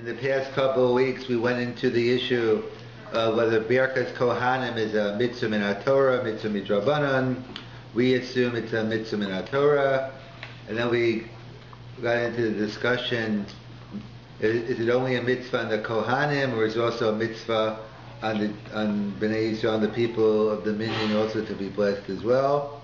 In the past couple of weeks, we went into the issue of whether Birkat Kohanim is a mitzvah min HaTorah, mitzvah midrabanan. We assume it's a mitzvah min HaTorah. And then we got into the discussion, is it only a mitzvah on the Kohanim, or is it also a mitzvah on Bnei Yisrael, on the people of the minyan, also to be blessed as well?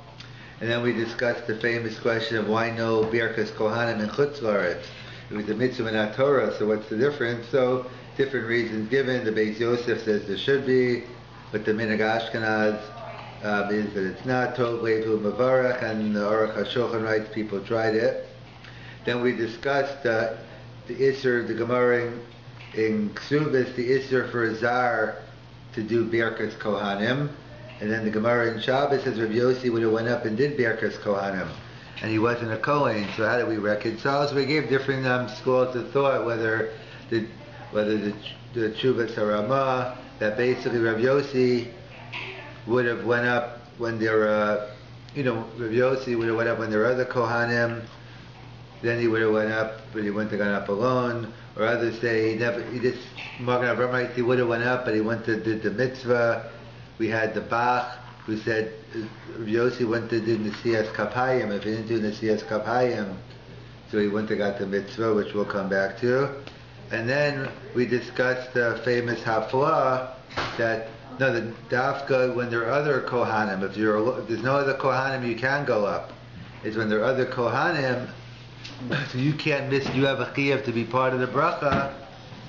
And then we discussed the famous question of why no Birkat Kohanim in Chutz La'aretz. It was a mitzvah min HaTorah, so what's the difference? So, different reasons given. The Beis Yosef says there should be, but the Minhag Ashkenaz is that it's not. Tov Levu Mavarach, and the Aruch HaShulchan writes people tried it. Then we discussed the Isser, the Gemara in Ksubis, the Isser for a Zar to do Birkat Kohanim. And then the Gemara in Shabbos says Rabbi Yossi would have went up and did Birkat Kohanim, and he wasn't a Kohen. So how do we reconcile? So we gave different schools of thought, whether the Chuvas Harama, that basically Rabbi Yossi would have went up when there Rabbi Yossi would have went up when there were other Kohanim, then he would have went up, but he wouldn't have gone up alone. Or others say Magen Avraham writes he would have went up, but he went to did the mitzvah. We had the Bach who said Rabbi Yossi went to do Nesiyas Kapayim. If he didn't do Nesiyas Kapayim, so he wouldn't have got the mitzvah, which we'll come back to. And then we discussed the famous Haflah that the Dafka, when there are other Kohanim, if there's no other Kohanim, you can go up. It's when there are other Kohanim, so you can't miss. You have a chiyuv to be part of the bracha,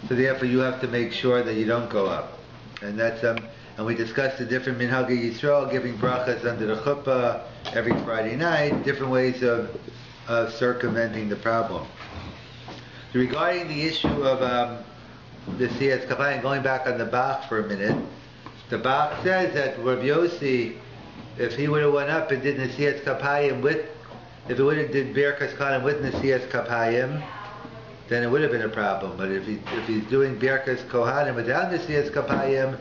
so therefore you have to make sure that you don't go up. And that's and we discussed the different minhagei Yisrael, giving brachas under the chuppah every Friday night, different ways of circumventing the problem. So regarding the issue of the Siyas Kapayim, going back on the Bach for a minute, the Bach says that Rabbi Yossi, if he would have went up and did Nesiyas Kapayim if he would have did Birkas Kohanim with Nesiyas Kapayim, then it would have been a problem. But if he's doing Birkas Kohanim without Nesiyas Kapayim,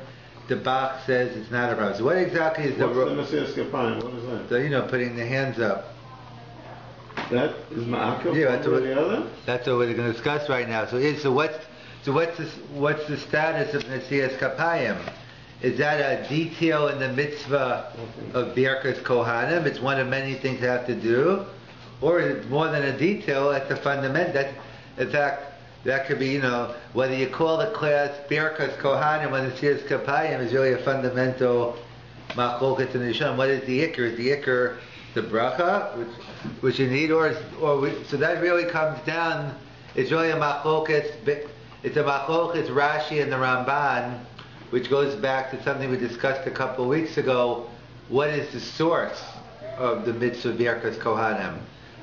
the Bach says it's not a problem. So what exactly is What's the Nesiyas Kapayim? What is that? So putting the hands up. That is ma'akev. Yeah, that's what we're going to discuss right now. So what's the status of Nesiyas Kapayim? Is that a detail in the mitzvah of Birkas Kohanim? It's one of many things you have to do, or is it more than a detail? That's the fundamental. In fact, that could be whether you call the class Birkas Kohanim when Nesiyas Kapayim is really a fundamental machloket in the Nishma. What is the ikr? Is the ikr the bracha, which you need, so that really comes down. It's really a machloket. It's a machloket Rashi and the Ramban, which goes back to something we discussed a couple of weeks ago. What is the source of the mitzvah Birkas Kohanim?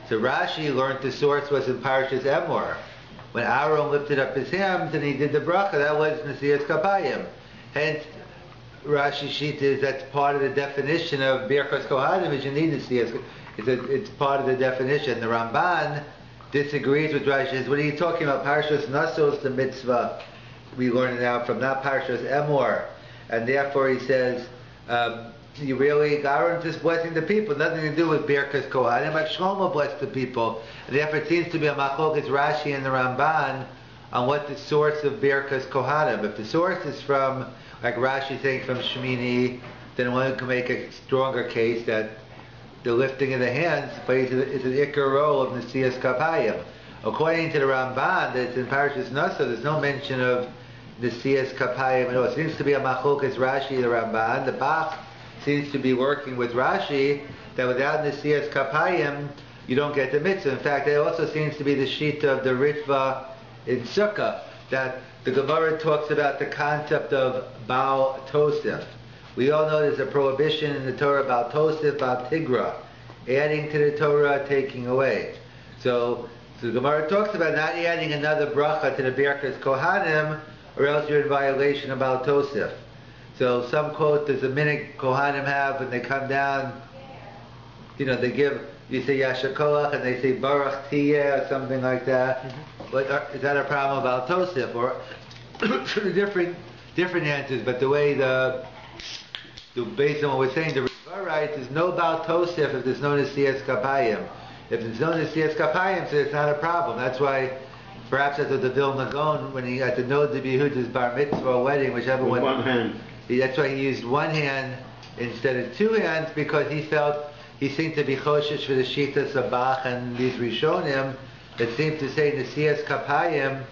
So Rashi learned the source was in Parshas Emor. When Aaron lifted up his hands and he did the bracha, that was Nesiyas Kapayim. Hence, Rashi Shita is that's part of the definition of Birkas Kohanim is you need Nesiyas. It's part of the definition. The Ramban disagrees with Rashi. Says, what are you talking about? Parshas Naso is the mitzvah. We learn it out from not Parshas Emor, and therefore he says you really Aaron just blessing the people, nothing to do with Birkas Kohanim. Like Shlomo blessed the people, and therefore it seems to be a machlokas Rashi and the Ramban on what the source of Birkas Kohanim. If the source is from, like Rashi saying from Shemini, then one can make a stronger case that the lifting of the hands plays is an ikar role of Nesiyas Kapayim. According to the Ramban, that's in Parashas Naso, there's no mention of Nesiyas Kapayim at all. It seems to be a machlokas Rashi, the Ramban. The Bach seems to be working with Rashi that without Nesiyas Kapayim, you don't get the mitzvah. In fact, it also seems to be the shita of the Ritva in Sukkah, that the Gemara talks about the concept of Baal Tosef. We all know there's a prohibition in the Torah about Tosef, about Tigra, adding to the Torah, taking away. So the Gemara talks about not adding another bracha to the Birkas Kohanim, or else you're in violation of Baal Tosef. So some quote, there's a minute Kohanim have when they come down, they give, you say Yashakolach and they say Baruch Tiyeh or something like that. Mm-hmm. But is that a problem about Tosef? Or different answers, but the way based on what we're saying, the Rabbi writes, there's no Baal Tosef if there's no Nesiyas Kapayim. If there's no Nesiyas Kapayim, so it's not a problem. That's why perhaps as the Vilna Gaon, when he had to know the Yehuda's bar mitzvah or wedding, whichever With one. one hand. That's why he used one hand instead of two hands, because he felt he seemed to be choshesh for the Shitas Sabach and these Rishonim that seemed to say Nesias Kapayim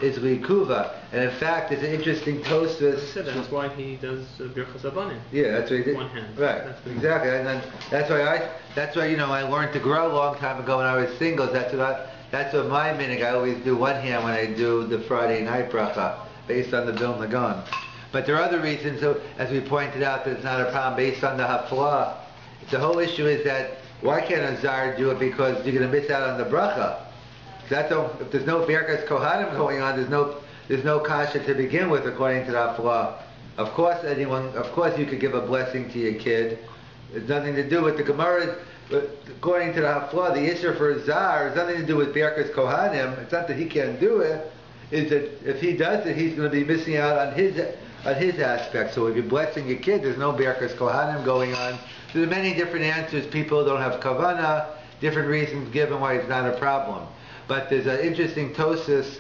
is Rikuva. And in fact, it's an interesting Tosfos. That's why he does Birkat Kohain. Yeah, that's what he did. One hand. Right, exactly. And then that's why I learned to grow a long time ago when I was single. That's what my minhag. I always do one hand when I do the Friday night bracha, based on the Vilna Gaon. But there are other reasons, so, as we pointed out, that it's not a problem based on the hafla. The whole issue is that why can't a zar do it, because you're going to miss out on the bracha. If there's no Birkat Kohanim going on, there's no kasha to begin with, according to the hafla. Of course, you could give a blessing to your kid. It's nothing to do with the Gemara. According to the hafla, the issue for a zar has nothing to do with Birkat Kohanim. It's not that he can't do it. Is that if he does it, he's going to be missing out on his aspect. So if you're blessing your kid, there's no Birkat Kohanim going on. There are many different answers. People don't have kavana, different reasons given why it's not a problem. But there's an interesting Tosfos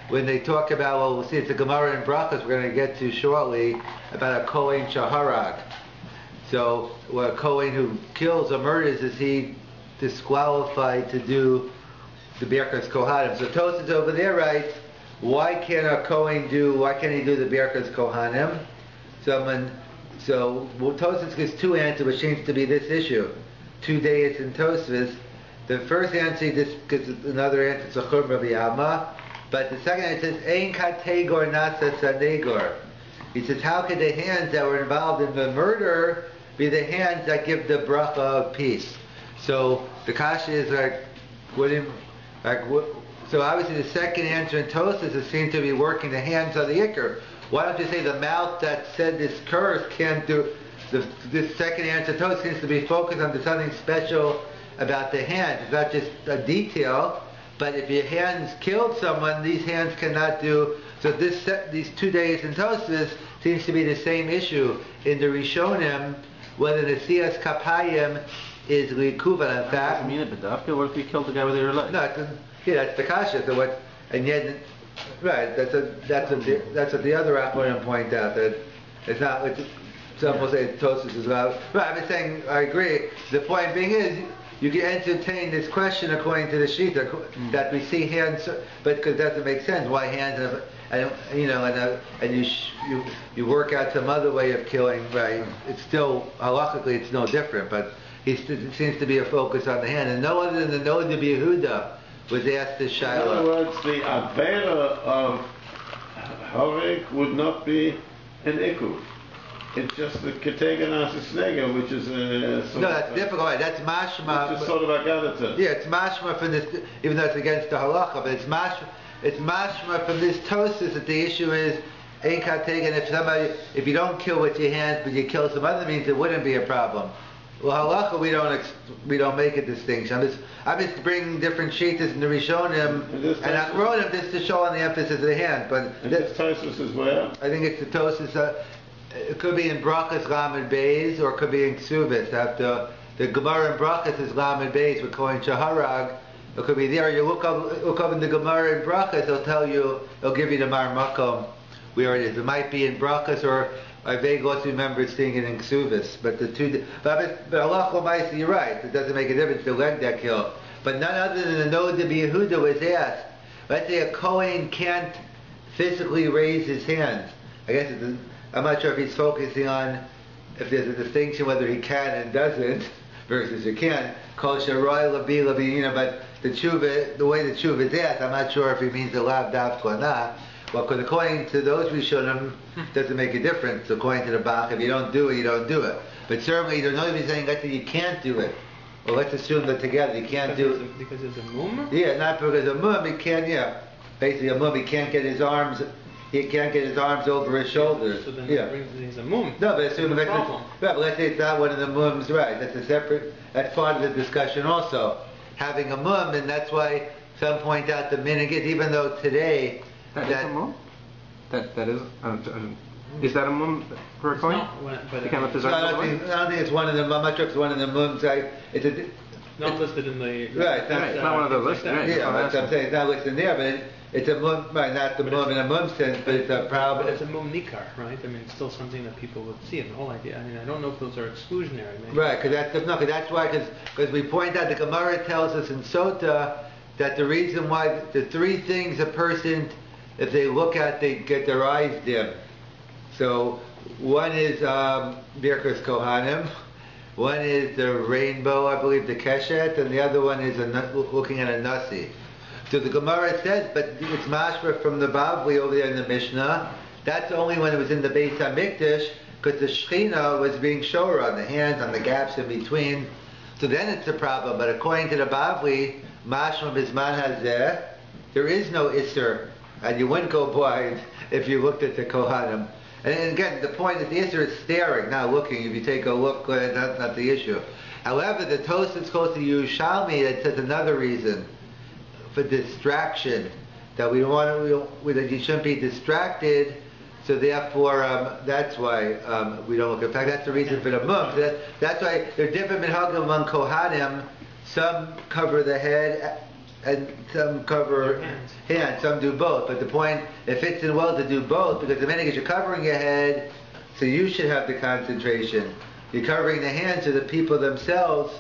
when they talk about, well, we'll see, it's a Gemara in Brachas we're going to get to shortly, about a Kohen Shaharag. So a Kohen who kills or murders, is he disqualified to do the Birkat Kohanim? So Tosfos over there writes, why can't he do the Birkat Kohanim? So Tosfos gives two answers, which seems to be this issue. 2 days in Tosfos. The first answer, this gives another answer, it's a Chum Rabbi Amma. But the second answer says, Ein kategor nasa sanegor. He says, how could the hands that were involved in the murder be the hands that give the bracha of peace? So the kasha is so obviously the second answer in Tosfos is seen to be working the hands of the ikr. Why don't you say the mouth that said this curse can't do? This second answer Tosfos seems to be focused on something special about the hands. It's not just a detail, but if your hands killed someone, these hands cannot do. So these 2 days in Tosfos seems to be the same issue in the Rishonim, whether the Siyas Kapayim is Rikuva. In fact, what if you killed the guy with your leg? No, that's the kasha. So what? And yet, right? That's what the other Achronim point out, that it's not. Some will say Tosfos is loud. Right? I'm saying I agree. The point being is, you can entertain this question according to the Shita that we see hands, but because it doesn't make sense. Why hands? And you work out some other way of killing. Right? It's still halakhically it's no different, but it seems to be a focus on the hand, and no other than the Nod of Yehuda was asked this Shiloh. In other words, the Avera of Horik would not be an Iku. It's just the Keteganas Snega, which is a... No, that's difficult. Right? That's mashma. Which is sort of Agadata. Yeah, it's mashma from this, even though it's against the halacha, but it's mashma from this Tosfos that the issue is Ein Kategan. If you don't kill with your hands, but you kill some other means, it wouldn't be a problem. Well, halacha we don't make a distinction. I'm just bringing different shitas in the Rishonim and Achronim just to show on the emphasis of the hand. But this Tosfos is where? I think it's the Tosfos. It could be in Brachas Lamed Beis, or it could be in Ksubis. After the Gemara in Brachas is Lamed Beis with Kohen Shaharag. It could be there. You look up in the Gemara in Brachas. They'll give you the Mar Makom where it is. It might be in Brachas, or I vaguely also remember seeing it in Ksubis. But Allah L'maisa, you're right. It doesn't make a difference the leg that killed. But none other than the Nod of Yehuda was asked. Let's say a Kohen can't physically raise his hands. I guess I'm not sure if he's focusing on if there's a distinction whether he can and doesn't versus he can. Kol sharoy labi, but the way the tshuva is asked, I'm not sure if he means the lav davka or not. Well, because according to those Rishonim, doesn't make a difference. According to the Bach, if you don't do it, you don't do it. But certainly, there's no even saying that you can't do it. Well, let's assume that together you can't do it. Because it's a mum? Yeah, not because of mum. He can't. Yeah, basically a mum. He can't get his arms. He can't get his arms over his shoulders. So then he's a mum. No, but assume let's say it's not one of the mums, right? That's part of the discussion also. Having a mum, and that's why some point out the minhag is, even though today that is a mum. Is that a mum for a coin? I don't think it's one of them. I'm not sure if it's one of the mums. It's not listed in the... Right. It's not one of those listed. Yeah, that's what I'm saying. It's not listed there, but It's a mum, right, not the mum in a mum sense, but it's a problem. But it's a mum nikar, right? I mean, it's still something that people would see. And the whole idea. I mean, I don't know if those are exclusionary. Maybe. Right, because that's why, because we point out the Gemara tells us in Sota that the reason why the three things a person, if they look at, they get their eyes dim. So one is Birkat Kohanim, one is the rainbow, I believe, the Keshet, and the other one is looking at a Nasi. So the Gemara says, but it's mashma from the Bavli over there in the Mishnah. That's only when it was in the Beis HaMikdash, because the Shechina was being shower on the hands, on the gaps in between. So then it's a problem. But according to the Bavli, mashma bisman hazeh, there is no Isser, and you wouldn't go blind if you looked at the Kohanim. And again, the point is the Isser is staring, not looking. If you take a look, that's not the issue. However, the Tosafos goes to Yerushalmi that says another reason for distraction, that that you shouldn't be distracted, so therefore that's why we don't look. In fact, that's the reason for the mum. So that's why there are different minhagim among Kohanim. Some cover the head and some cover hands. Some do both. But the point, it fits in well to do both, because the minute you're covering your head, so you should have the concentration. You're covering the hands so the people themselves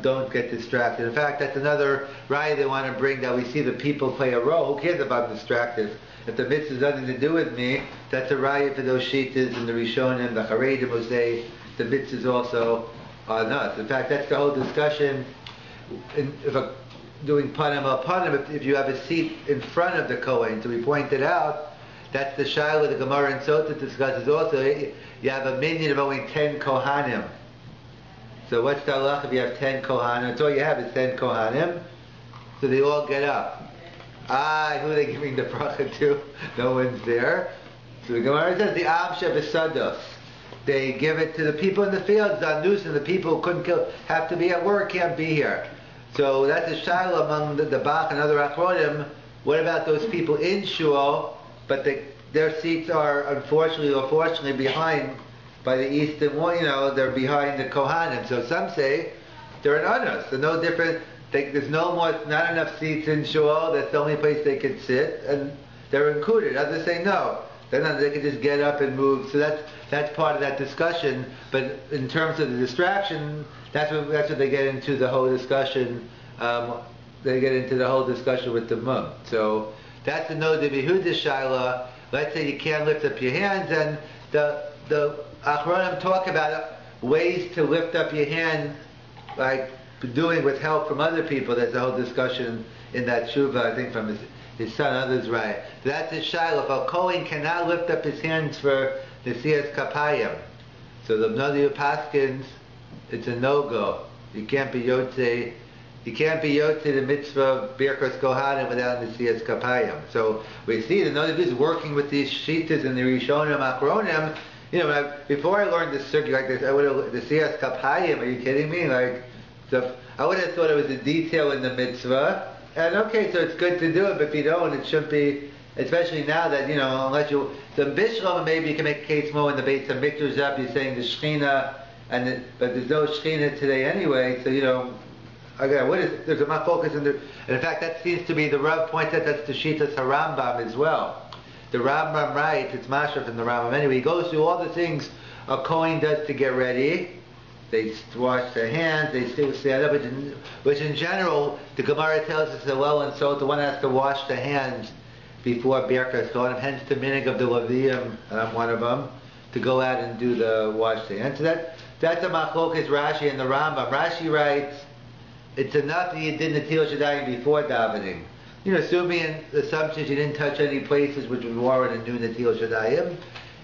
don't get distracted. In fact, that's another raya they want to bring, that we see the people play a role. Who cares if I'm distracted? If the mitzvah has nothing to do with me, that's a raya for those shitas and the Rishonim, the Haredim who say the mitzvah is also on us. In fact, that's the whole discussion. Doing panim al panim, if you have a seat in front of the Kohen, so we pointed out, that's the Shiloh the Gemara and Sota discusses also. You have a minyan of only 10 Kohanim. So what's the halach if you have 10 Kohanim? That's all you have is 10 Kohanim. So they all get up. Who are they giving the bracha to? No one's there. So the Gemara says the Am Shebesados. They give it to the people in the fields on news, and the people who have to be at work can't be here. So that's a shiloh among the Bach and other Achronim. What about those people in Shul, but their seats are unfortunately or fortunately behind by the eastern wall, they're behind the Kohanim. So some say they're an Anas. They're no different. There's not enough seats in Shul. That's the only place they can sit, and they're included. Others say no. They're not. They can just get up and move. So that's part of that discussion. But in terms of the distraction, that's what they get into the whole discussion. They get into the whole discussion with the mum. So that's the no Yehuda Shaila. Let's say you can't lift up your hands, and the Achronim talk about ways to lift up your hand, like doing with help from other people. There's a whole discussion in that Shuva, I think from his son, others right. That's a Shiloh. If a Kohen cannot lift up his hands for the Siyas Kapayim, so the Nadi Paskins, it's a no-go. You can't be Yotze. You can't be Yotze the mitzvah of Birkat Kohain without the Siyas Kapayim. So we see the Nadi is working with these Shitas and the Rishonim Achronim. Before I learned this circuit like this, I would have the Siyas Kapayim. Are you kidding me? I would have thought it was a detail in the mitzvah. And okay, so it's good to do it, but if you don't, it shouldn't be. Especially now that unless the Bishlam, maybe you can make a case more in the Beis HaMikdash up. You're saying the Shechina, but there's no Shechina today anyway. So again, there's a focus and in fact that seems to be the Rav points out that's the Shitas HaRambam as well. The Rambam writes, it's Masha from the Rambam anyway, he goes through all the things a Kohen does to get ready. They wash their hands, they still stand up, which in general, the Gemara tells us that and so the one has to wash the hands before Birkat Kohain, hence the minig of the Levium, and I'm one of them, to go out and do the wash the hands. So that's a machlokas Rashi and the Rambam. Rashi writes, it's enough that you did Netilas Yadayim before davening. Assuming the assumption you didn't touch any places which would warrant a new Netilas Yadayim.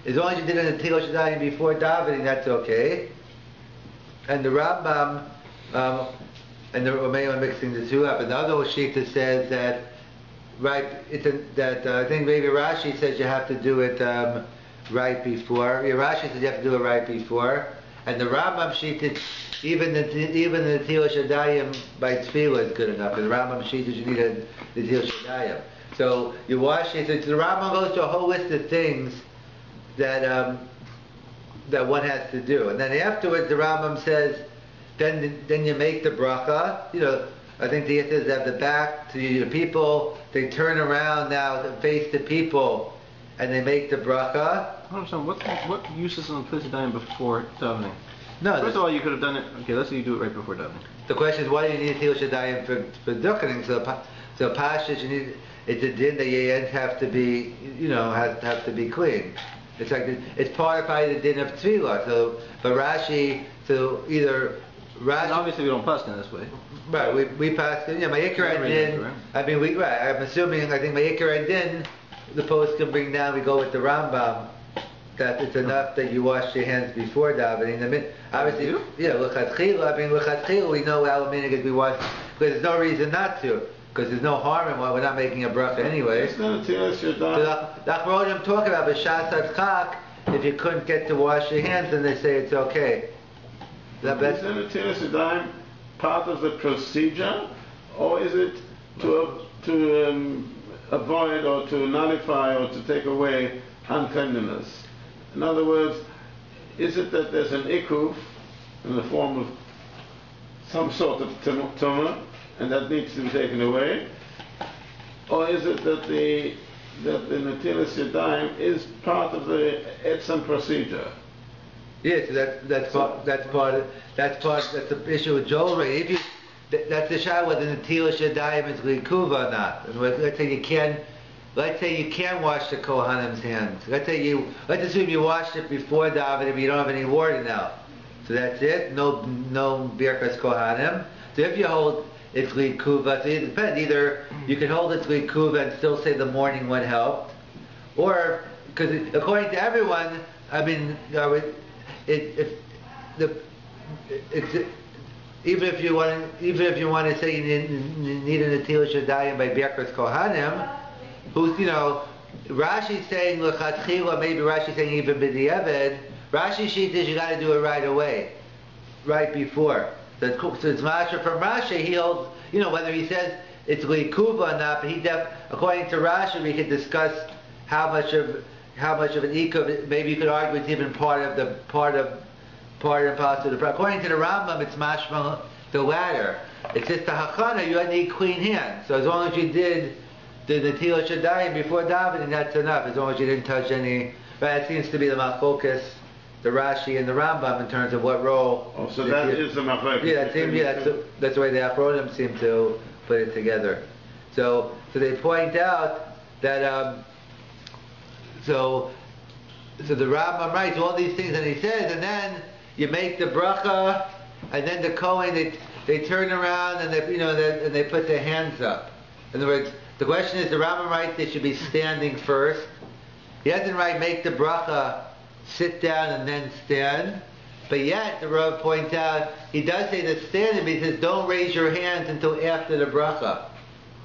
As long as you did a Netilas Yadayim before davening, that's okay. And the Rambam, and the Romeo are mixing the two up. And the other Shita says that, I think maybe Rashi says you have to do it right before. Rashi says you have to do it right before. And the Rambam Shita, even the Netilas Yadayim by Tefillah is good enough. And the Rambam Shita, you need a Netilas Yadayim. So you wash it. So the Rambam goes to a whole list of things that one has to do. And then afterwards the Rambam says, then you make the bracha. I think the answer is they have the back to the people. They turn around now to face the people, and they make the bracha. I don't understand what use is on Netilas Yadayim before davening? No, First of all, you could have done it. Okay, let's say you do it right before davening. the question is, why do you need Netilas Yadayim for dukkering? So pashas, you need, it's a din that your hands have to be, have to be clean. It's like it's part of probably the din of tefillah. So, but Rashi, so either Rashi. And obviously, we don't pass in this way. Right, we passed it. Yeah, my Ikar din. I mean, I'm assuming. I think my Ikar din, the post can bring down. We go with the Rambam. That it's enough that you wash your hands before davening. Obviously, lechatchila. I mean, lechatchila, we know how minhag is we wash because there's no reason not to. Because there's no harm in why we're not making a bracha anyway. It's not a Netilas So Yadayim. the Achronim talk about b'shas adchak. If you couldn't get to wash your hands, then they say it's okay. Is the Netilas Yadayim part of the procedure, or is it to avoid or to nullify or to take away uncleanliness? In other words, is it that there's an ikuv in the form of some sort of tumah, and that needs to be taken away, or is it that the Netilas Yadayim is part of the etzem procedure? Yes, that's the issue with Joel. Right? That's the shot whether the Netilas Yadayim is likuva or not. And let's say you can wash the Kohanim's hands. Let's assume you washed it before davening, but you don't have any water now. So that's it. No Birkat Kohanim. So if you hold it's likuva, so it depends. Either you can hold it's likuva and still say the morning one helped, or because according to everyone, I mean, even if you want to say you need a Netilas Yadayim by Birkat Kohanim, who's Rashi's saying lechatchila, maybe Rashi's saying even b'diavad. Rashi's sheet is you got to do it right away, right before. So it's masha from Rashi. He holds, whether he says it's likuva or not, but according to Rashi, we could discuss how much of an ikuv. Maybe you could argue it's even part and parcel of the. According to the Rambam, it's mashma the latter. It's just the hachana. You need clean hands. So as long as you did the Netilas Yadayim before davening, that's enough. As long as you didn't touch any. But it seems to be the machlokas, the Rashi and the Rambam in terms of what role. Oh, so that is the machlokas. Yeah, that's the way the Achronim seem to put it together. So they point out that so the Rambam writes all these things, and he says, and then you make the bracha, and then the Kohen they turn around and they put their hands up. In other words, the question is, the Rambam writes they should be standing first. He doesn't write make the bracha, sit down and then stand. But yet the Rav points out he does say the standing, but he says don't raise your hands until after the bracha.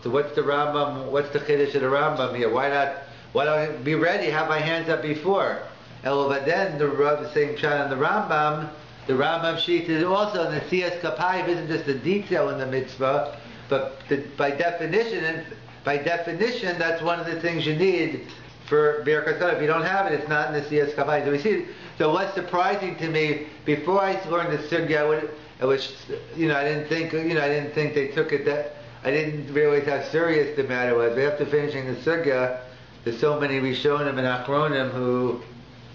So what's the Rambam? What's the chiddush of the Rambam here? Why don't I be ready? Have my hands up before? But then the Rav is saying pshat on the Rambam. The Rambam sheet is also in the Siyas Kapayim isn't just a detail in the mitzvah, but by definition, that's one of the things you need for Birkat Kohain. If you don't have it, it's not in the Siyas Kapayim. So we see. So what's surprising to me, before I learned the sugya, I didn't think they took it that. I didn't realize how serious the matter was. But after finishing the sugya, there's so many Rishonim and Achronim who,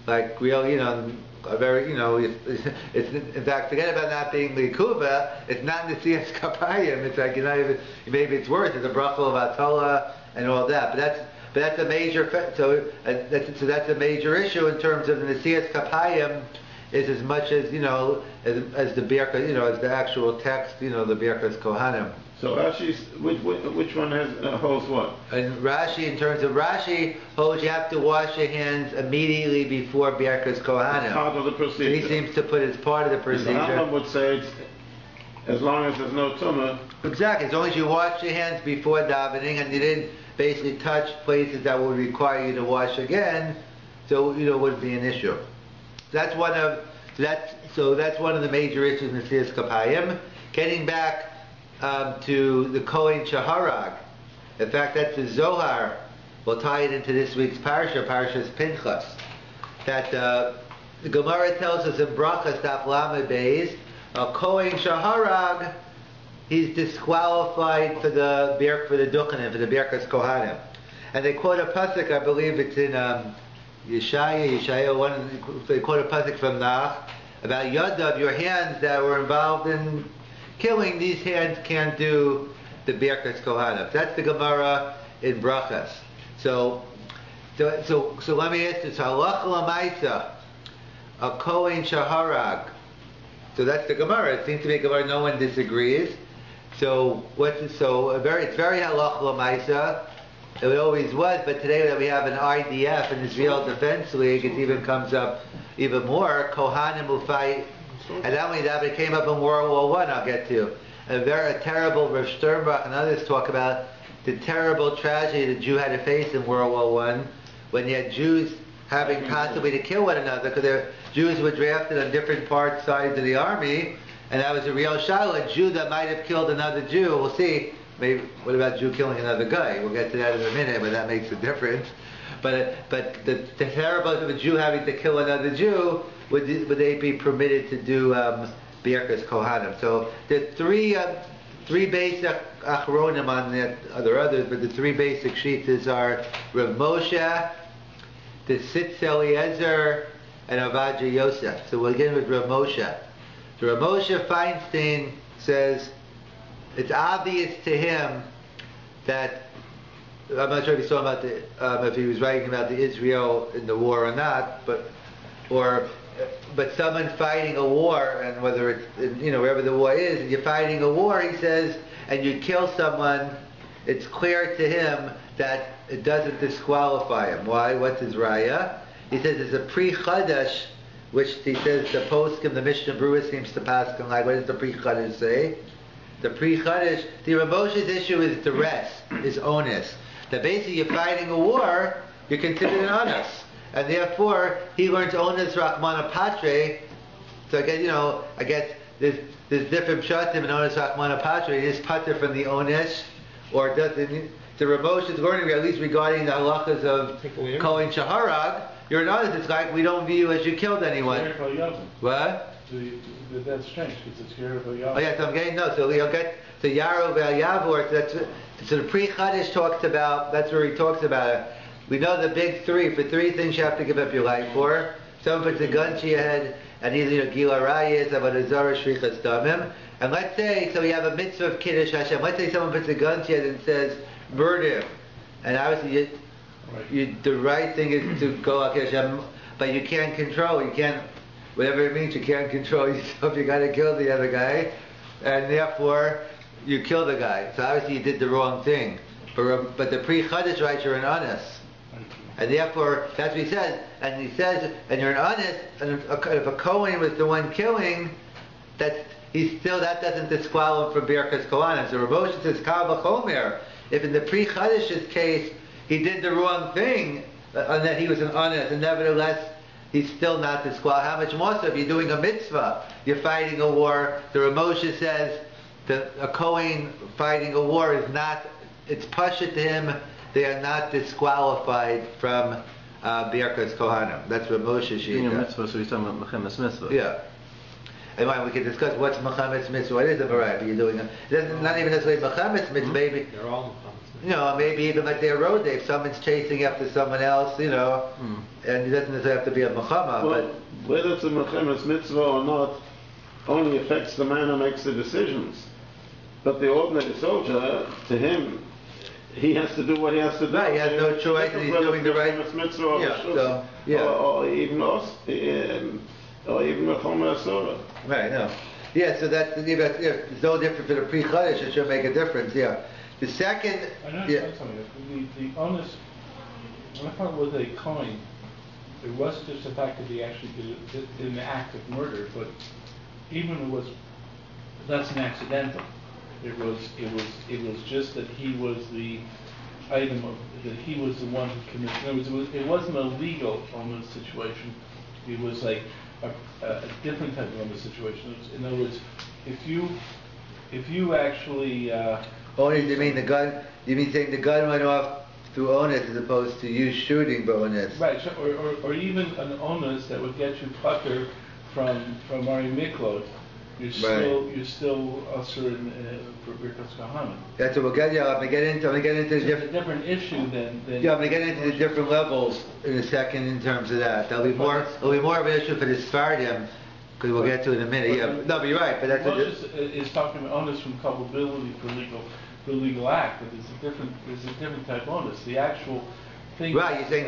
like, are very, it's in fact, forget about not being likuva. It's not in the Siyas Kapayim. It's like maybe it's worse. It's a bracha of Atola and all that. But that's a major. That's a major issue in terms of the Siyas Kapayim. Is as much as as the Birkat, as the actual text, the Birkat Kohanim. So Rashi's, which one holds what? And Rashi, in terms of Rashi, holds you have to wash your hands immediately before Birkat Kohanim. It's part of the procedure. So he seems to put it as part of the procedure. The Rambam would say it's as long as there's no tumah. Exactly. As long as you wash your hands before davening and you didn't basically touch places that would require you to wash again, so it wouldn't be an issue. That's one of the major issues in the Siyas Kapayim. Getting back to the Kohen Shaharag. In fact, that's the Zohar. We'll tie it into this week's Parashas Pinchas. That the Gemara tells us in Brachas Daf Lamed Beis, a Kohen Shaharag he's disqualified for the Duchanim, for the Birkas Kohanim. And they quote a pasuk, I believe it's in Yeshaya one. They quote a pasuk from Nach about Yadav, your hands that were involved in killing. These hands can't do the Birkas Kohanim. That's the Gemara in Brachas. So let me ask this: Halach l'maisa, a Kohen shaharag. So that's the Gemara. It seems to be a Gemara no one disagrees. So it's very halach l'maisa. It always was, but today that we have an IDF, an Israel Defense League, it even comes up even more. Kohanim will fight, and not only that, but it came up in World War I. I'll get to a terrible. Rav Sternbach and others talk about the terrible tragedy the Jew had to face in World War I, when you had Jews having possibly to kill one another because Jews were drafted on different sides of the army, and that was a real shaila. A Jew that might have killed another Jew. We'll see. Maybe, what about Jew killing another guy? We'll get to that in a minute, but that makes a difference. But the terrible of a Jew having to kill another Jew, would they be permitted to do Birkas Kohanim? So the three basic achronim on that. There are others, but the three basic sheets are Rav Moshe, the Sitz Eliezer, and Avadia Yosef. So we'll begin with Rav Moshe. So Rav Moshe Feinstein says it's obvious to him that, I'm not sure if he's talking about if he was writing about the Israel in the war or not, but someone fighting a war, and whether it's wherever the war is, and you're fighting a war, he says, and you kill someone, it's clear to him that it doesn't disqualify him. Why? What's his raya? He says it's a pre-chadash, which he says the poskim, the Mishnah Berurah seems to pass like. What does the pre-chadash say? The pre-chadash, the Rav Moshe's issue is duress, is onus. That basically you're fighting a war, you're considered an onus. And therefore, he learns onus Rachmana Patre. So I guess there's different pshatim in onus Rachmana Patre. It is pater from the onus, or doesn't. The Rav Moshe's learning, at least regarding the halachas of Kohen Shaharag, you're an onus. It's like we don't view you as you killed anyone. What? That's strange because it's Yarov Yavor. Oh yeah, so I'm getting so you'll get Yarov Yavor. So the pre-Chadash talks about. That's where he talks about it. We know the big three. For three things you have to give up your life for. Someone puts a gun to your head, and either Gila Rayis, Avodah Zarah, Shrichas Damim. And let's say you have a mitzvah of Kiddush Hashem. Let's say someone puts a gun to your head and says murder, and obviously the right thing is to go out Hashem, but you can't control. You can't. Whatever it means, you can't control yourself. You got to kill the other guy, and therefore you kill the guy. So obviously you did the wrong thing. But the pre-Chadash writes you're an honest, and therefore that's what he says. And he says, and you're an honest. And if a Kohen was the one killing, that doesn't disqualify him from Birkas Kohanim. So Rav Moshe says Kal v'chomer. If in the pre-Chadash's case he did the wrong thing, and that he was an honest, and nevertheless he's still not disqualified. How much more so if you're doing a mitzvah, you're fighting a war. The Rav Moshe says that a Kohen fighting a war is not, it's pasha to him, they are not disqualified from Birkas Kohanim. That's Rav Moshe Shita. Mitzvah, so he's talking about Mechemes Mitzvah. Yeah. And we can discuss what's Mechemes Mitzvah. What is a variety you're doing? Not even necessarily Mechemes Mitzvah, maybe. They're all Mechemes. Maybe even like their road day, if someone's chasing after someone else, and it doesn't necessarily have to be a mechama. Well, but whether it's a mechemes mitzvah or not, only affects the man who makes the decisions. But the ordinary soldier, to him, he has to do what he has to do. Right, he has no choice, and he's doing the right. Mitzvah or even mechomer asura. Right, no. Yeah, so that's it's no different for the pre-Chodesh. It should make a difference. Yeah. The second, I know something. The honest, when I thought it was a Kohen, it wasn't just the fact that he actually did an act of murder, but even that's an accidental. It was just that he was the item that he was the one who committed. In other words, it wasn't a legal almost situation. It was like a different type of almost situation. In other words, if you actually only you mean the gun? You mean saying the gun went off through onus as opposed to you shooting by onus? Right, or even an onus that would get you pucker from Ari Miklot. you're Right. still certain for Birkat Kohain. That's what we'll get. Yeah, I'm gonna get into the It's a different. different issue than. Yeah, I'm gonna get into the different levels in a second in terms of that. There'll be more of an issue for the Sephardim, because we'll get to it in a minute. Yeah, no, but you're right. But that's is talking about onus from culpability for legal act, but there's a different type of onus. The actual thing. Right. You're saying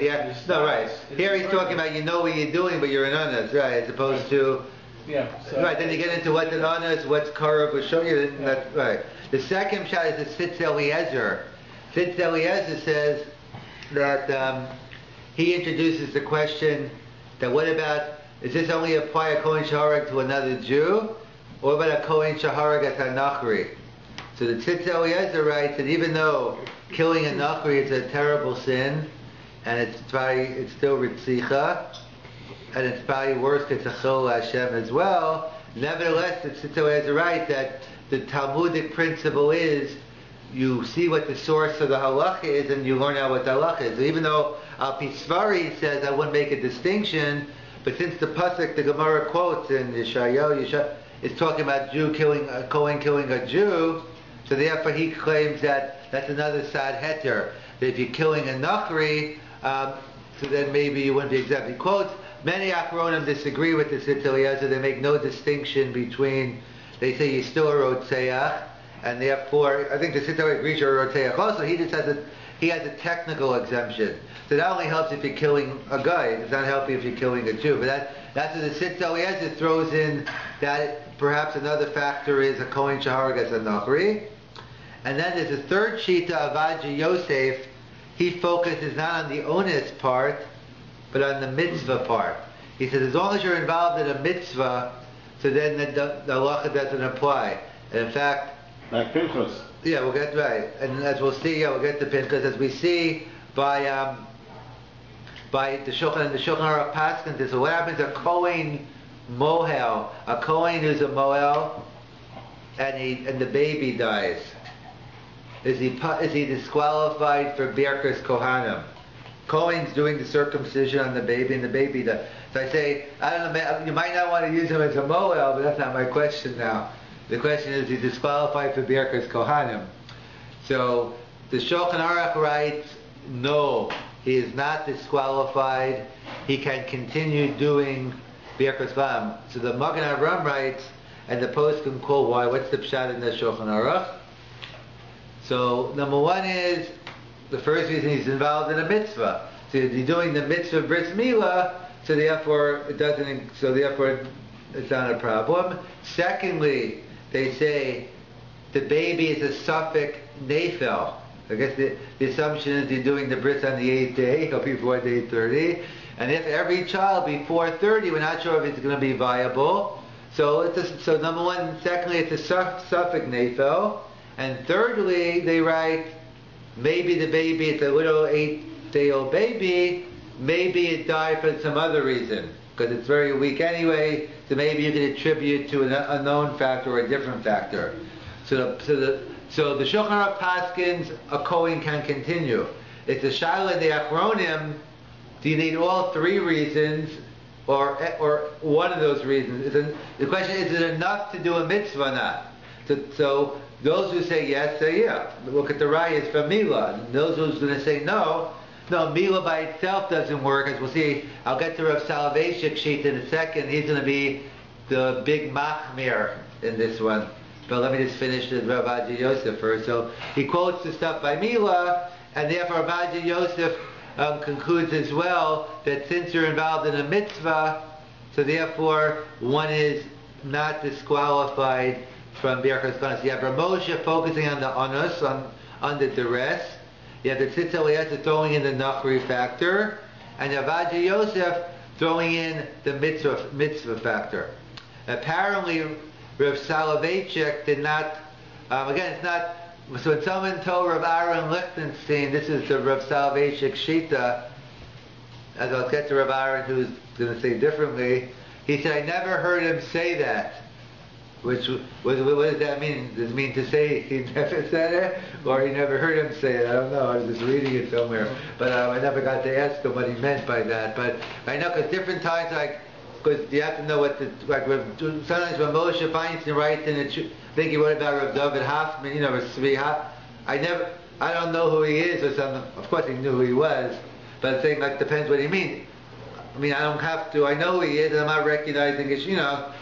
right. Here he's talking about you know what you're doing, but you're an honest, right? As opposed to. Yeah. So Right, then you get into what's an honest, what's Karav, or show you that's right. The second shot is the Sitz Eliezer. Sitz Eliezer says that he introduces the question that what about, is this only apply a Kohen Shaharag to another Jew, or about a Kohen Shaharag as a Nachri? So the Sitz Eliezer writes that even though killing a Nachri is a terrible sin, and it's still Ritzicha, and it's probably worse because it's a Chol Hashem as well. Nevertheless, it's always right that the Talmudic principle is you see what the source of the halacha is and you learn out what the halacha is. So even though Al Pisvari says I wouldn't make a distinction, but since the pasuk the Gemara quotes in Yeshayahu is talking about Jew killing a Kohen killing a Jew, so therefore he claims that that's another sad heter. That if you're killing a Nachri, so then maybe you wouldn't be exempt. He quotes. Many Achronim disagree with the Sitz Eliezer. They make no distinction between, they say you're still a Rotzeach, and therefore, I think the Sitz Eliezer agrees you're a Rotzeach also. He just has a technical exemption. So that only helps if you're killing a guy. It does not help you if you're killing a Jew. But that's what the Sitz Eliezer throws in, that perhaps another factor is a Kohen Shaharag as a Nachri. And then there's a third Shita, Avaji Yosef. He focuses not on the onus part, but on the mitzvah part. He says, as long as you're involved in a mitzvah, so then the halacha doesn't apply. And in fact, like Pinchas. Yeah, we'll get right. And as we'll see, we'll get to Pinchas, as we see by the Shulchan and the Shulchan Aruch Paskins. So what happens to a Kohen Mohel, a Kohen who's a Mohel, and the baby dies? Is he disqualified for Birkas Kohanim? Kohen's doing the circumcision on the baby, and the baby dies. So I say, I don't know, you might not want to use him as a Moel, but that's not my question now. The question is, he's disqualified for Birkas Kohanim. So the Shulchan Aruch writes, no, he is not disqualified. He can continue doing Birkas Kohanim. So the Magen Avraham writes, and the poskim quote why. What's the pshat in the Shulchan Aruch? So number one is, the first reason he's involved in a mitzvah. So he's doing the mitzvah bris milah, so therefore it's not a problem. Secondly, they say the baby is a suffix nefel. I guess the assumption is you're doing the bris on the 8th day or before day 30. And if every child before 30, we're not sure if it's going to be viable. So number one, secondly, it's a suffix nefel. And thirdly, they write, maybe the baby, it's a little 8-day-old baby, maybe it died for some other reason, because it's very weak anyway, so maybe you can attribute to an unknown factor or a different factor. So the Shulchan Aruch Paskins, a Kohen can continue. It's a Shaila de Achronim, do you need all three reasons, or one of those reasons? The question is it enough to do a mitzvah or not? So those who say yes, say yeah. Look at the rayas from Milah. And those who's going to say no, Milah by itself doesn't work. As we'll see, I'll get to Rav Soloveitchik's sheet in a second. He's going to be the big machmir in this one. But let me just finish the Rav Aji Yosef first. So he quotes the stuff by Milah, and therefore Rav Aji Yosef concludes as well that since you're involved in a mitzvah, so therefore one is not disqualified from Birkas Kohanim. So you have Ramosha focusing on the onus, on the duress. You have the Sitz Eliezer throwing in the Nachri factor, and Avaji Yosef throwing in the mitzvah factor. Apparently, Rav Soloveitchik did not. Again, it's not. So when someone told Rav Aaron Lichtenstein, this is the Rav Soloveitchik Shita, as I'll get to Rav Aaron, who's going to say differently. He said, I never heard him say that. What does that mean? Does it mean to say he never said it, or he never heard him say it? I don't know. I was just reading it somewhere, but I never got to ask him what he meant by that. But I know because different times, like because you have to know what sometimes when Moshe Feinstein writes in I think he wrote about Rav David Hoffman, Rav Tzvi I don't know who he is or something. Of course he knew who he was, but I'm saying depends what he means. I mean, I don't have to. I know who he is, and I'm not recognizing it.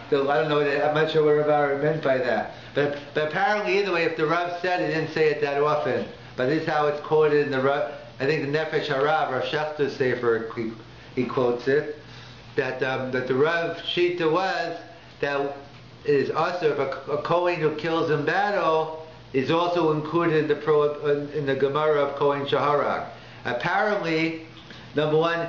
So I don't know. I'm not sure what Rav Aaron meant by that. But apparently, either way, if the Rav said it, he didn't say it that often. But this is how it's quoted in the Rav. I think the Nefesh Harav, Rav Shachter's Sefer, he quotes it. That the Rav Shita was that it is also if a Kohen who kills in battle is also included in the Gemara of Kohen Shaharag. Apparently. Number one,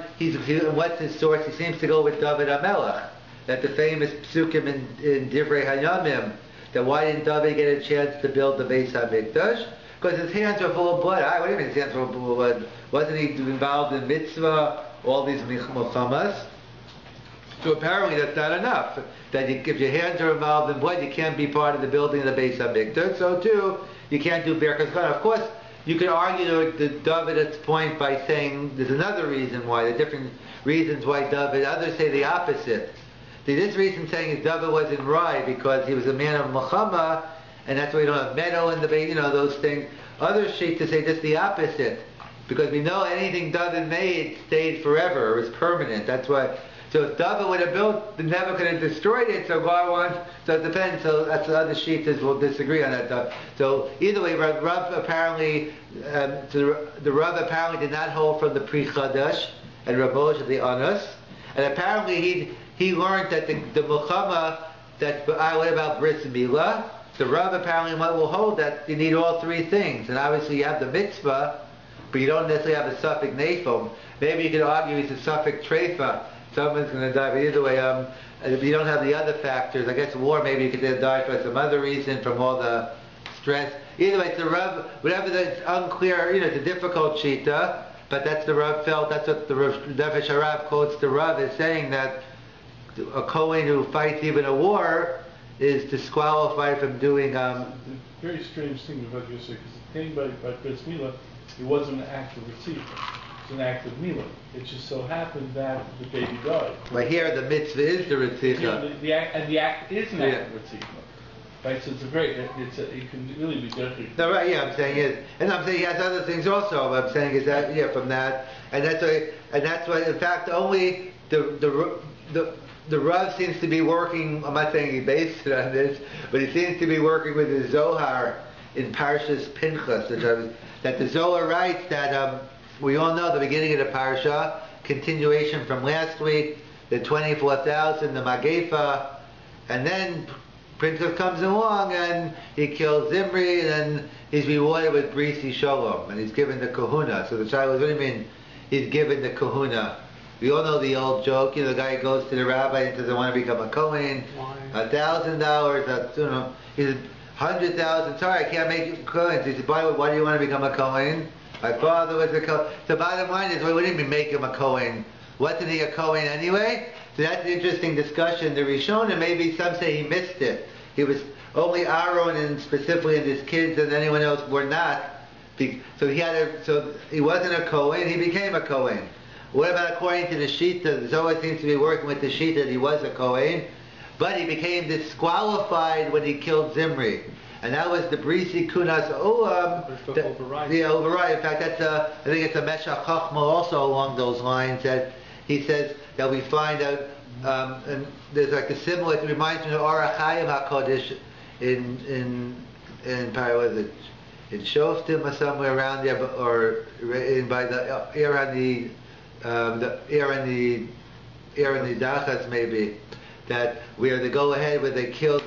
what's his source? He seems to go with David HaMelech, that the famous psukim in Divrei Hayamim, that why didn't David get a chance to build the Beis HaMikdash? Because his hands were full of blood. What do you mean his hands were full of blood? Wasn't he involved in mitzvah, all these milchamas? So apparently that's not enough. That if your hands are involved in blood, you can't be part of the building of the Beis HaMikdash. So too, you can't do Birkat Kohain. Of course, you could argue David's point by saying there's another reason why, the different reasons why David, others say the opposite. This reason saying is David was in Rai because he was a man of Muhammad, and that's why you don't have meadow in the base, those things. Others seem to say just the opposite, because we know anything David made stayed forever, it was permanent. That's why. So if David would have built, the never could have destroyed it. So so it depends. So that's the other shittas will disagree on that. So either way, Rav apparently, the Rav apparently did not hold from the Pri Chadash and Rav Moshe the Anas, and apparently he learned that the Muhammad that what about Bris Milah. The Rav apparently will hold that you need all three things, and obviously you have the mitzvah, but you don't necessarily have a suffix nefom. Maybe you could argue it's a suffix treifa. Someone's going to die, but either way, if you don't have the other factors, I guess war, maybe you could die for some other reason, from all the stress. Either way, it's the Rav, whatever that's unclear, it's a difficult shita, but that's the Rav felt, that's what the Nefesh Harav quotes the Rav as saying, that a Kohen who fights even a war is disqualified from doing... very strange thing about you say, because the thing by Bris Milah, it wasn't an act of receiver. An act of milah. It just so happened that the baby died. But here the mitzvah is the ritzicha. The act is an act of ritzicha. Right, so it can really be different. No, right, yeah, I'm saying is, and I'm saying he has other things also. What I'm saying is that from that, and that's why in fact only the Rav seems to be working. I'm not saying he based it on this, but he seems to be working with the Zohar in Parshas Pinchas, that the Zohar writes that. We all know the beginning of the parsha, continuation from last week, the 24,000, the Magefa, and then Princess comes along and he kills Zimri, and then he's rewarded with Brisi Shalom, and he's given the kahuna. So the child was, what do you mean he's given the kahuna? We all know the old joke, the guy goes to the rabbi and says, I want to become a Kohen, $1,000, he says, 100,000, sorry, I can't make you Kohen. He said, why do you want to become a Kohen? My father was a Kohen. The bottom line is, what didn't we make him a Kohen? Wasn't he a Kohen anyway? So that's an interesting discussion. The Rishonim, maybe some say he missed it. He was only Aaron and specifically his kids, and anyone else were not. So he wasn't a Kohen, he became a Kohen. What about according to the Shita? The Zohar seems to be working with the Shita that he was a Kohen, but he became disqualified when he killed Zimri. And that was the Brisi Kunas Olam. Override. Yeah, override. In fact, that's I think it's a Meshach Chachma also along those lines, that he says that we find out, and there's like a similar, it reminds me of Orach Chaim HaKodesh in Shoftim or somewhere around there, or by the air on the Dachas maybe, that where they go ahead where they kill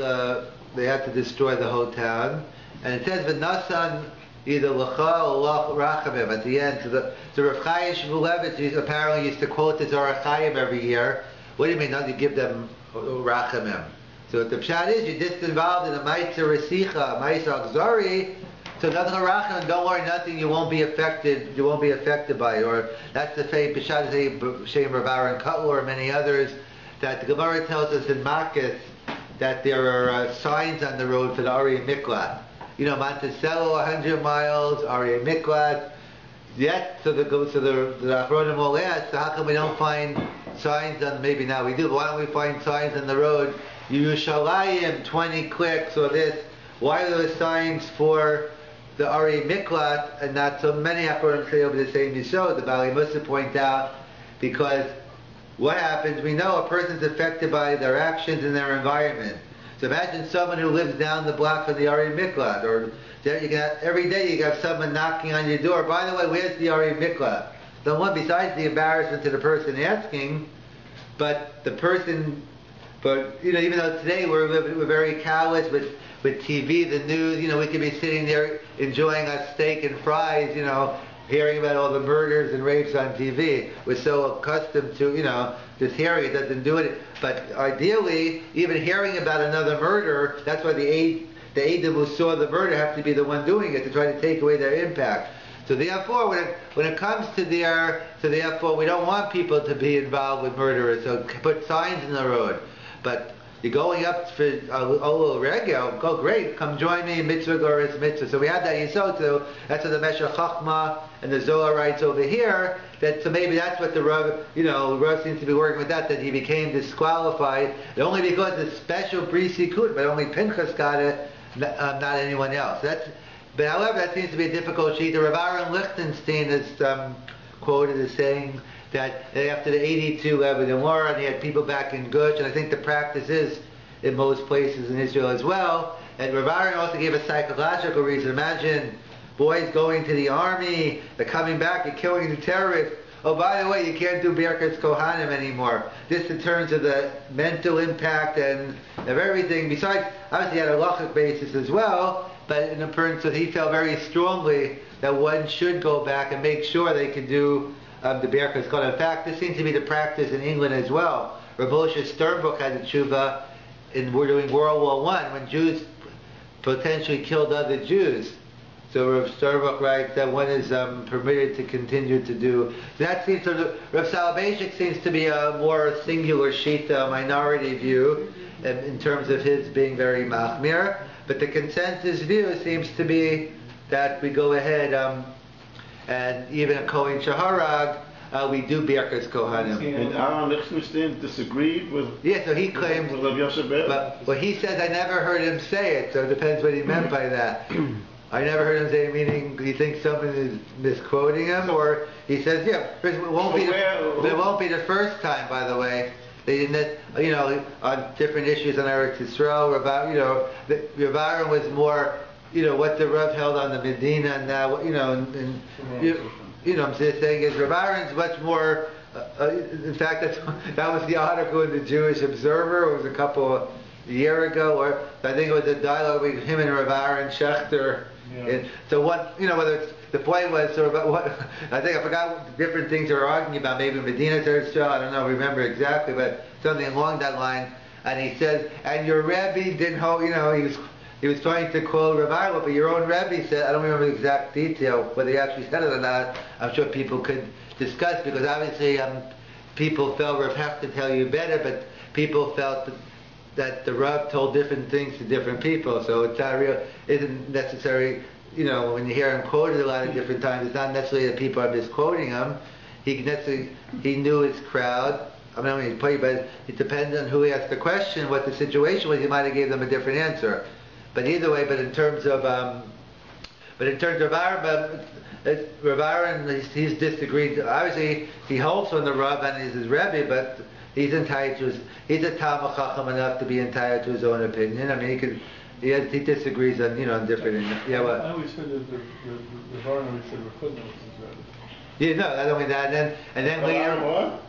they have to destroy the whole town, and it says v'nasan either l'cha or rachamim at the end. So Rav Chaim Shmulevitz apparently used to quote this Orach Chaim every year. What do you mean? Not to give them rachamim? So the pshat is you're just involved in a ma'aser resicha, ma'aser akzari. So nothing rachamim. Don't worry, nothing. You won't be affected. You won't be affected by it. Or that's the same pshat Shem Rav Aaron Cutler or many others that the Gemara tells us in Makkas that there are signs on the road for the Ari Miklat. Monticello, 100 miles, Ari Miklat. Yet, so the Achronim will ask, so how come we don't find signs on, maybe now we do, but why don't we find signs on the road, Yerushalayim, 20 clicks, or this? Why are those signs for the Ari Miklat and not so many Hakorim say over the same Yisod? The Bali Musa point out, because what happens, we know a person's affected by their actions and their environment. So imagine someone who lives down the block from the Ari Miklat, or every day you have someone knocking on your door. By the way, where's the Ari Miklat? The one, besides the embarrassment to the person asking, but the person, even though today we're very callous with TV, the news, we could be sitting there enjoying our steak and fries, hearing about all the murders and rapes on TV. We're so accustomed to, just hearing it doesn't do it. But ideally, even hearing about another murder, that's why the aid who saw the murder have to be the one doing it to try to take away their impact. So therefore, when it comes to therefore, we don't want people to be involved with murderers. So put signs in the road. But you're going up for a little regel, go great, come join me in mitzvah goris mitzvah. So we have that yisod too. That's what the Meshech Chachma and the Zohar writes over here. So maybe that's what the Rav, Rav seems to be working with that he became disqualified, only because it's special brisikut, but only Pinchas got it, not anyone else. But however, that seems to be a difficult sheet. The Rav Aaron Lichtenstein is quoted as saying that after the 82 Lebanon War, and he had people back in Gush, and I think the practice is in most places in Israel as well. And Rav Aaron also gave a psychological reason. Imagine boys going to the army, they're coming back, you're killing the terrorists. Oh, by the way, you can't do Birkat Kohain anymore. This in terms of the mental impact and of everything. Besides, obviously he had a halachic basis as well, but in terms so he felt very strongly that one should go back and make sure they can do the Birkat Kohain. In fact, this seems to be the practice in England as well. Rav Moshe Sternbuch had a tshuva we're doing World War I when Jews potentially killed other Jews. So Rav Sternbuch writes that one is permitted to continue to do. That seems to Rav Soloveitchik seems to be a more singular shita, minority view, in terms of his being very machmir. But the consensus view seems to be that we go ahead and even a Kohen Shaharag, we do Birkas Kohanim. And Aaron Lichtenstein disagreed with. Yeah, so he claims. With Rav Yosef Ber. But he says I never heard him say it, so it depends what he meant by that. I never heard him say, meaning he thinks someone is misquoting him, or he says, yeah, it won't be the first time, by the way. They didn't, on different issues on Eretz Yisrael, about, Rav Aaron was more, what the Rav held on the Medina, and now, I'm just saying is Rav Aaron's much more, in fact, that was the article in the Jewish Observer, it was a year ago, or I think it was a dialogue between him and Rav Aaron Schechter. Yeah. And so what, whether it's, the point was sort of what, I think I forgot what different things they were arguing about, maybe Medina's Eretz, I don't know, remember exactly, but something along that line. And he says, and your Rebbe didn't hold, he was trying to quote Rav Aaron, but your own Rebbe said, I don't remember the exact detail, whether he actually said it or not. I'm sure people could discuss, because obviously people felt Rav have to tell you better, but people felt that the Rav told different things to different people, so it's not real, isn't necessary, when you hear him quoted a lot of different times, it's not necessarily that people are misquoting him. He knew his crowd. I mean, but it depends on who he asked the question, what the situation was, he might have gave them a different answer. But either way, but in terms of Rav Aaron, he's disagreed. Obviously, he holds from the Rav and he's his Rebbe, but he's entitled to he's a Talmud Chacham enough to be entitled to his own opinion. I mean, he disagrees on, on different, yeah, what? I always said that the Varn always said Rav Hutner was his Rebbe. Yeah, no, not only that, and then later, what?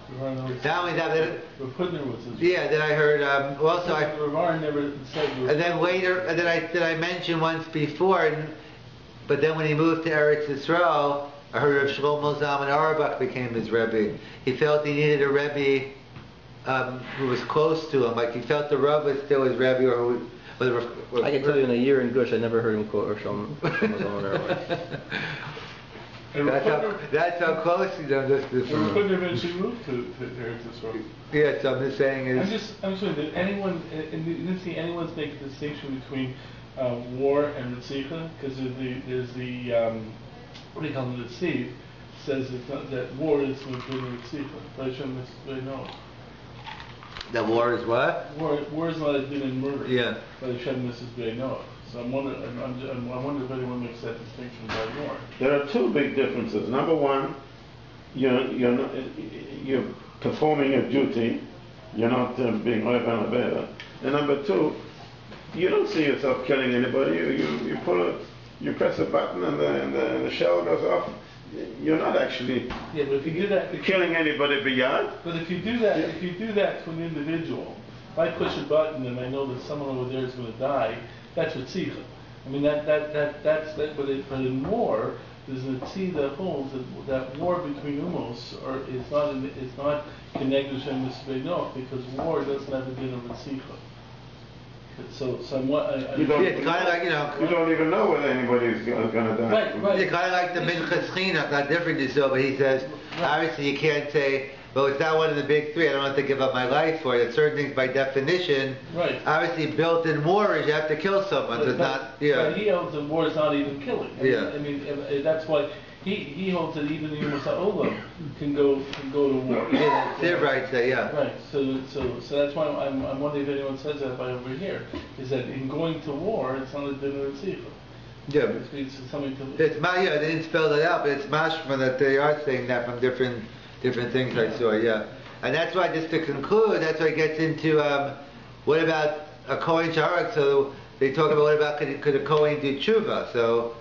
Not only that, Rav Hutner was his Rebbe. Yeah, then I heard, also Rav Varn never said Rav. And then later, and then I mentioned once before, but then when he moved to Eretz Yisrael, I heard of Shlomo Zalman Auerbach became his Rebbe. He felt he needed a Rebbe who was close to him, like he felt the Rav was still his Rebbe, or I can tell you in a year in Gush, I never heard him quote Shlomo Zalman Auerbach. That's how close he does this. Rav Hutner eventually moved to Eretz Yisrael. Yeah, so I'm just saying is. I'm sorry, did anyone, you didn't see anyone make a distinction between war and Ritzicha? Because there's the what do you call them, the Sieve. says that war is within the tzibur. But Hashem is no. That war is what? War is not a din in murder. Yeah. But Hashem is no. So I wonder if anyone makes that distinction by war. There are two big differences. Number one, you're performing a duty. You're not being oiv and avera. And number two, you don't see yourself killing anybody. You press a button and the shell goes off. You're not actually but if you do that, killing anybody beyond. But if you do that to an individual, if I push a button and I know that someone over there is going to die, that's tzidka. I mean that's that. But in war, there's a tzidka that holds that war between umos is not connected to misbeino because war doesn't have a din of tzidka. So somewhat. You don't. Yeah, it's kind of like you don't even know whether anybody's going to die. Right. It's kind of like the minchas chinuch, not different to so, but he says obviously you can't say, well, it's not one of the big three. I don't have to give up my life for it. Certain things by definition, right. Obviously built in war is you have to kill someone. So it's not. Yeah. But he holds that war is not even killing. I mean, that's why. He holds that even the Yom Ha'olam can go to war. Yeah, Siv writes that, yeah. Right. So that's why I'm wondering if anyone says that by over here. Is that in going to war, it's not a dinner and tzibur. Yeah. It's something to. It's they didn't spell that out, but it's mashma that they are saying that from different things I saw. Yeah. And that's why, just to conclude, that's why it gets into what about a Kohen Sharak? So they talk about what about could a Kohen do tshuva? So.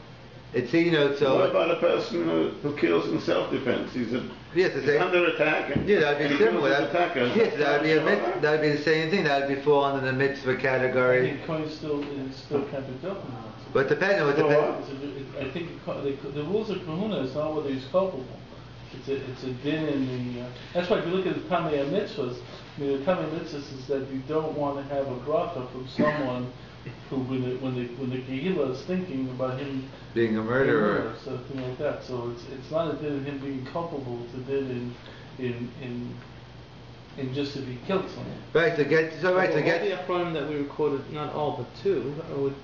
It's so. What about a person who kills in self-defense? He's under attack. Yeah, that'd be similar. Yes, that'd be the same thing. That'd be fall under the mitzvah category. I think Kohen still can't be done. But depending. I think the rules of kahuna is not whether he's culpable. It's a din in the. That's why if you look at the Tamei mitzvahs, the Tamei mitzvahs is that you don't want to have a bracha from someone who, when the Kehillah is thinking about him being a murderer, something like that. So it's not a din in him being culpable. It's a din in just if he killed someone. Right. To get. All the Achronim that we recorded, not all but two,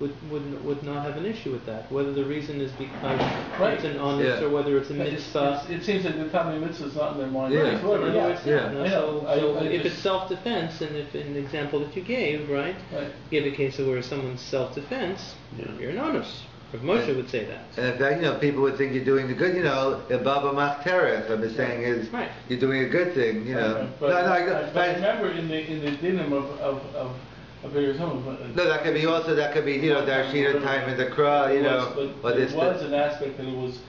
would not have an issue with that. Whether the reason is because it's an honest or whether it's a mitzvah. It seems that the Tamei mitzvah is not in their mind. Yeah. So if it's self-defense, and if in the example that you gave, right, you have a case of where someone's self-defense, you're an honest. Rav Moshe would say that. And in fact, people would think you're doing the good, Baba Mach Teres, I'm just saying is, you're doing a good thing, But remember in the dinim of Arizona. No, that could be, Darshina time in the Kra, But there was an aspect that it was,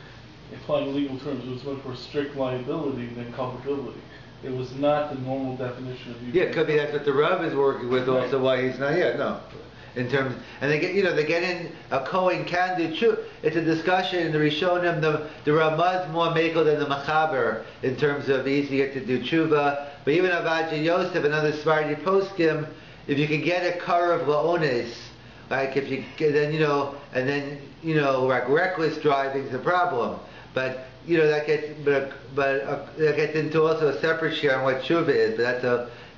applying legal terms, it was much more strict liability than culpability. It was not the normal definition of. Yeah, it could be that's what the Rav is working with, also why he's not here. No. In terms, and they get in a Kohen can do tshuva. It's a discussion in the Rishonim. The Ramah is more makel than the Machaber in terms of easier to do tshuva. But even Avaja Yosef, another Sephardi poskim, if you can get a kar of laonis, like if you like reckless driving is a problem. But that gets into also a separate share on what tshuva is. But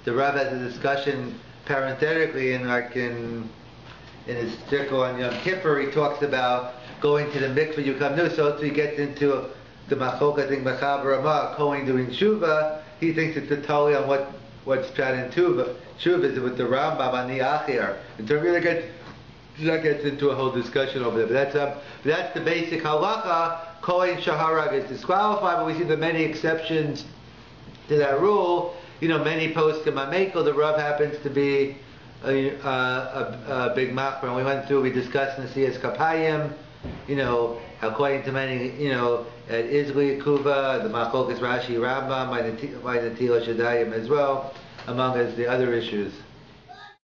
the Rav has a discussion parenthetically in his tickle on Yom Kippur, he talks about going to the mikveh, you come new, so he gets into the machok, I think, Mechaber Ramah, Kohen doing tshuva, he thinks it's totally on what's pshat in tshuva is with the Rambam on the Achir. In terms of that gets into a whole discussion over there, but that's the basic halacha. Kohen Shaharag is disqualified, but we see the many exceptions to that rule. Many poskim are makel, the Rav happens to be a big machmer. We discussed in the Siyas Kapayim, according to many, at Izli Kuva, the Machlokas Rashi Rambam, by the Tila Shadayim as well, among the other issues.